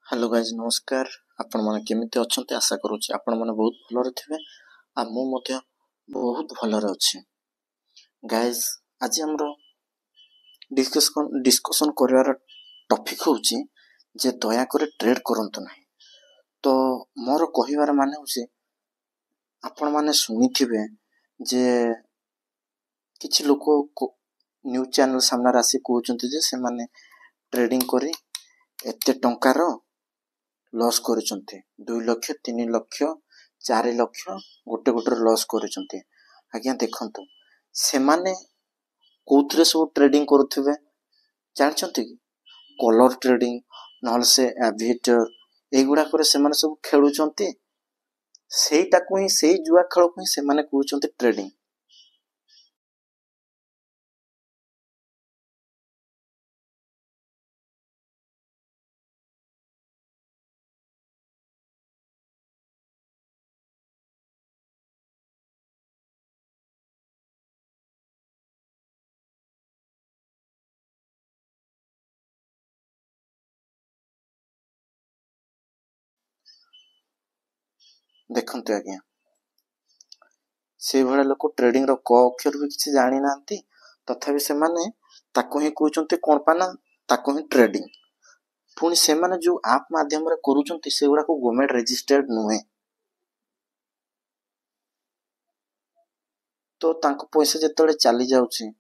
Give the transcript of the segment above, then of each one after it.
Hello guys नमस्कार। आपण माने केमिति अछंते आशा करूची आपण माने बहुत भलरे थिबे आ मु मध्य बहुत भलरे अछि। गाइज आज हमरो डिस्कशन करिवार टॉपिक होची जे दया करे ट्रेड करंतु नाही। तो मोर कहिवार माने होची आपण माने सुनिथिबे जे किछि लोक न्यूज चैनल सामने रासी कहउचंती जे से माने ट्रेडिंग करी एते टंकार लॉस करिसंती 2 लाख 3 लाख 4 लाख गोटे गोटे लॉस करिसंती। आज्ञा देखंतु से माने कोथरे सब ट्रेडिंग करूथिबे जानचंती कि कलर ट्रेडिंग नहल से एविएटर एगुडा करे से माने सब खेलुचंती सेईटा को ही सेई जुआ खेल को ही से माने कहउचंती ट्रेडिंग। देखंतु आज्ञा से भले लोक ट्रेडिंग रो क अक्षर भी किछि जानि नांती तथापि से माने ताको ही कहउचंती कोन पाना ताको ही ट्रेडिंग। पुणी से माने जो आप माध्यम रे करूचंती सेगुडा को गवर्नमेंट रजिस्टर्ड नुहे तो तांको पैसा जेतले चली जाउची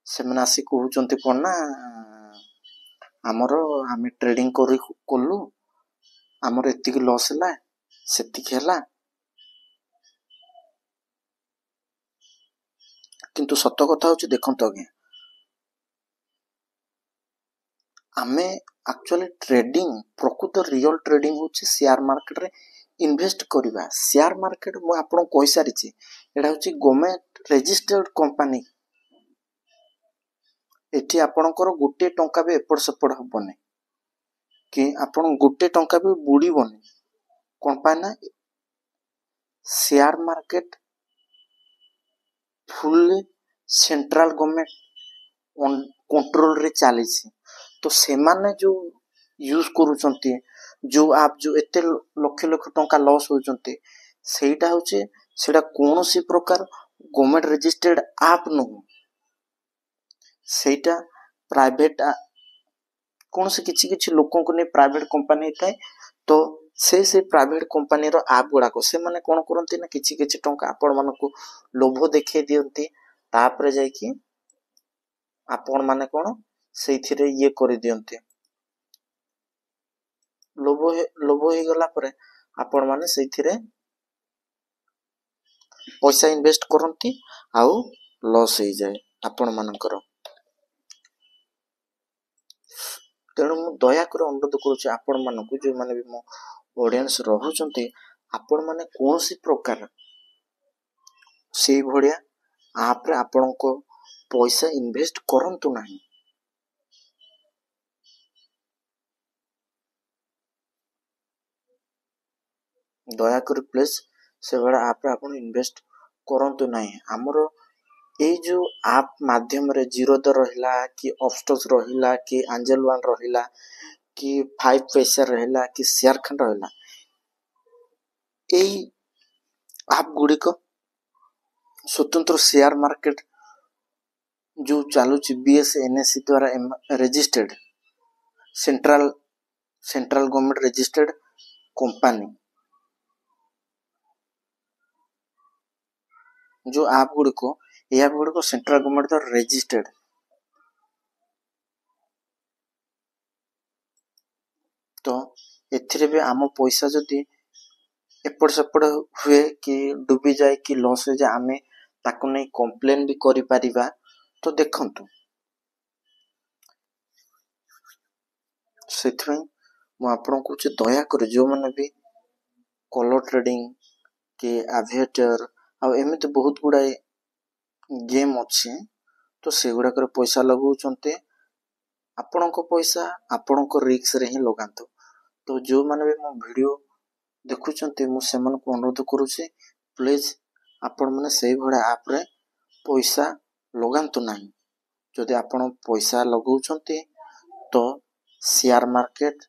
से माने आसी कहउचंती कोन ना हमरो आमे ट्रेडिंग करलु हमर एतिक लॉस हला सेतिक हला किंतु सत्य कथा होची देखंतु आगे आमे एक्चुअली ट्रेडिंग प्रकृत रियल ट्रेडिंग होची शेयर मार्केट रे इन्वेस्ट करिबा। शेयर मार्केट मु आपन कहि सारिची एडा होची गवर्नमेंट रजिस्टर्ड कंपनी। एठी आपनकर गोटे टंका बे एपड़ सेपड़ हबने कि आपन गोटे टंका बे बुडीबने कोन पाना share market full central government control रे चलीची। तो से माने जो यूज करूचंती जो आप जो एते लक्ष लक्ष टंका लॉस होचंती सेटा होचे सेटा कोनोसी प्रकार गवर्नमेंट रजिस्टर्ड आप न सेटा प्राइवेट कोनोसी किछि किछि लोकन को ने प्राइवेट कंपनी थाए। तो से प्राइवेट कंपनी रो आप गुडा को से माने कोन करंती ना किछि किछि टंका आपण मानको लोभ देखे दियंती तापरे जाय कि आपण माने कोन सेथिरे ये करि दियंती लोभ हे गला परे आपण माने सेथिरे पैसा इन्वेस्ट करंती आउ लॉस हे जाय आपण मानकर। तेणु मु दया कर अनुरोध करूची आपण मानकु जो माने भी मो ऑडियंस रहउचंती आपण माने कोनोसी प्रकार से भड़िया आप रे आपण को पैसा इन्वेस्ट करंतु नाही। दया कर प्लीज से बड़ा आप रे आपण इन्वेस्ट करंतु नाही। हमरो ए जो आप माध्यम रे जीरोदर रहिला कि ऑफस्टॉक्स रहिला कि एंजल वन रहिला कि 5 पैसा रहिला कि शेयर खंड रहिला एई आप गुडी को स्वतंत्र शेयर मार्केट जो चालू छि बीएसएनएससी द्वारा registered central government registered company जो आप गुडी को ए आप गुडी को सेंट्रल गवर्नमेंट द्वारा रजिस्टर्ड। तो एथिरे भी आम पैसा जदी एपड़ सेपड़ हुए कि डूबी जाए कि लॉस हो जाए आमे ताको नै कंप्लेन भी करि परिबा। तो देखंतु सेथि मु आपन को दया कर जो माने भी कलर ट्रेडिंग के एविएटर आ एमिति बहुत गुडाए गेम अछि तो सेगुडा कर पैसा लगाउचंते आपण को पैसा आपण को रिस्क रे ही लगांतो। तो जो माने भी मो वीडियो देखुचंते मु सेमन को अनुरोध करूची प्लीज आपण माने सेही भडा आप रे पैसा लगांतो नाही। जदि आपण पैसा लगाउचंते तो शेयर मार्केट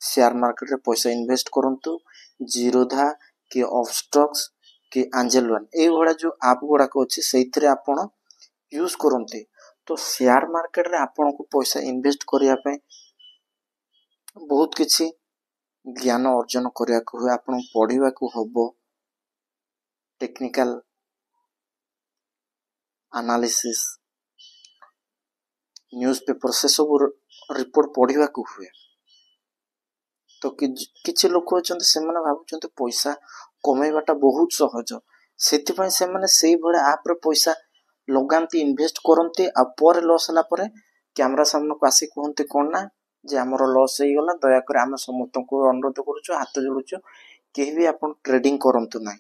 शेयर मार्केट रे पैसा इन्वेस्ट करंतु जीरोधा कि ऑफस्टॉक्स कि एंजल वन ए भड़ा जो ऐप गुडा को अछि सेइथरे आपण यूज करंती तो शेयर मार्केट रे आपण को पैसा इन्वेस्ट करिया पे बहुत किछि ज्ञान अर्जन करिया को हुए आपण पढिबा को हबो टेक्निकल एनालिसिस न्यूज़पेपर से सब रिपोर्ट पढिबा को हुए तो किछि लोक अछंती से माने भाबुचंती पैसा कमेबाटा बहुत सहज सेति पय से माने सेही भळे ऐप रे पैसा लगांती इन्वेस्ट करंती आ पर लॉस हला परे कैमरा सामने को आसी कहंती कोन ना जे हमरो लॉस हेई गला दया करे हम समस्त को अनुरोध करूछु हाथ जोडुछु केही भी आपण ट्रेडिंग करंतु नाही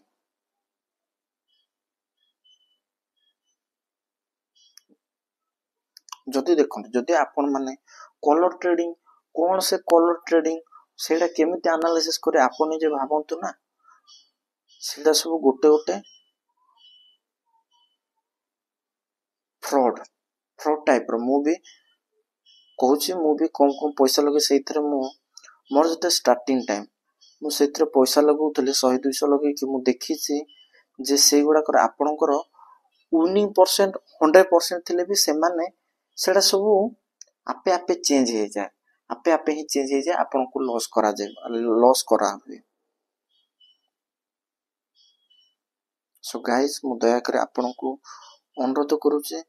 जदि देखंतु जदि आपण माने कलर ट्रेडिंग कोन से कलर ट्रेडिंग सेटा केमिति एनालिसिस करे आपण जे भाबंतु ना सेटा सब गोटे गोटे फ्रॉड टाइप रो मु भी कहूची मु भी कम कम पैसा लगे सेइथरे मु मोर जते स्टार्टिंग टाइम मु सेइथरे पैसा लगाउतले 100 200 लगे कि मु देखि छी जे सेई गुडा कर आपणकर विनिंग परसेंट 100% थिले भी से माने सेडा सब आपे आपे चेंज हे जाय आपे आपे ही चेंज हे जाय आपन को लॉस करा जाय लॉस करा हुए सो गाइस मु दया करे आपन को अनुरोध करूचे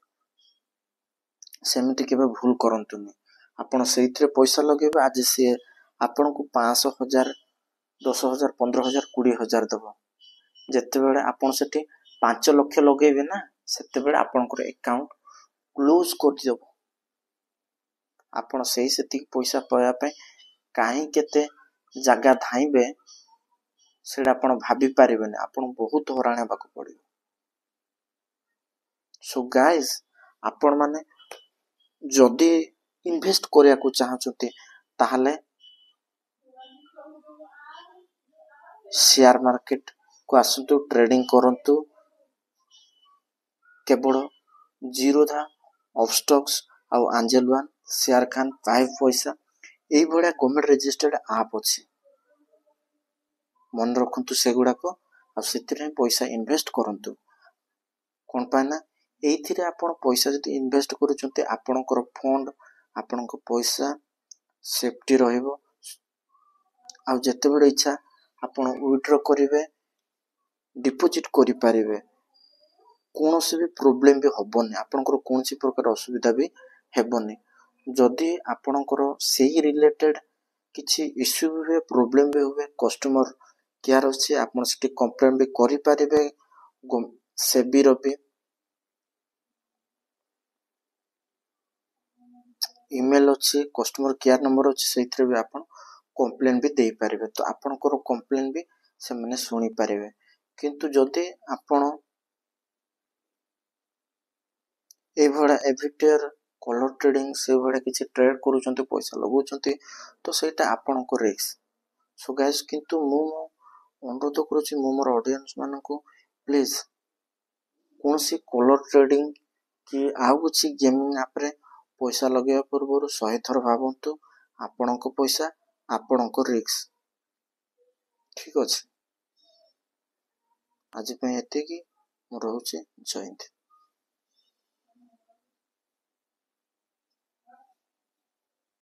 सेमिति केबे भूल करंतुनी आपण सेइथरे पैसा लगेबे आज से आपण को 500 हजार 10,000 15,000 20,000 दबो जत्ते बेले आपण सेठी 5 लाख लगेबे ना सेते बेले आपण को अकाउंट क्लोज कर दिबो आपण सेही सेति पैसा पाया पे काहे केते जगह धाइबे सेडा आपण भाबी पारिबेनी आपण बहुत हराणे बाको पड़ियो सो गाइस आपण माने जदि इन्वेस्ट करिया को चाहछते ताहले शेयर मार्केट को आसंतु ट्रेडिंग करंतु केवल जीरोधा ऑफस्टॉक्स आ एंजल वन शेयर खान 5 पैसा एई भड़ा गवर्नमेंट रजिस्टर्ड ऐप अछि मन रखंतु सेगुडा को आ सेतिरे पैसा इन्वेस्ट करंतु कोन पाना एइथिरे आपण पैसा जति इन्वेस्ट करूचंते आपणकर फंड आपणक पैसा सेफ्टी रहइबो आ जते बडे इच्छा आपण विथड्रॉ करिवे डिपॉजिट करि पारिबे कोनोसी भी प्रॉब्लम भी हबोनी आपणकर कोनसी प्रकार असुविधा भी हेबोनी जदि आपणकर सेही रिलेटेड किछि इश्यू भी हुए प्रॉब्लम भी हुए कस्टमर केयर अछि आपण सेठी कंप्लेंट भी करि पारिबे सेबी रो भी ईमेल अछि कस्टमर केयर नंबर अछि सेइथरे भी आपण कंप्लेंट भी देई पारिबे तो आपणकर कंप्लेंट भी से माने सुनी पारिबे किंतु जदि आपण ए भड़ा एविटर कलर ट्रेडिंग से भड़ा किछि ट्रेड करूचंते पैसा लगाउचंते तो सेटा आपणको रिस्क सो गाइस किंतु मु अनुरोध करूची मु मोर ऑडियंस मानन को प्लीज कोनसी कलर ट्रेडिंग कि आउ कुछ गेमिंग ऐप रे पैसा लगेया पूर्व 100 थर भाबंतु आपणको पैसा आपणको रिस्क ठीक अछि आज पे एते कि मु रहउची जय हिंद।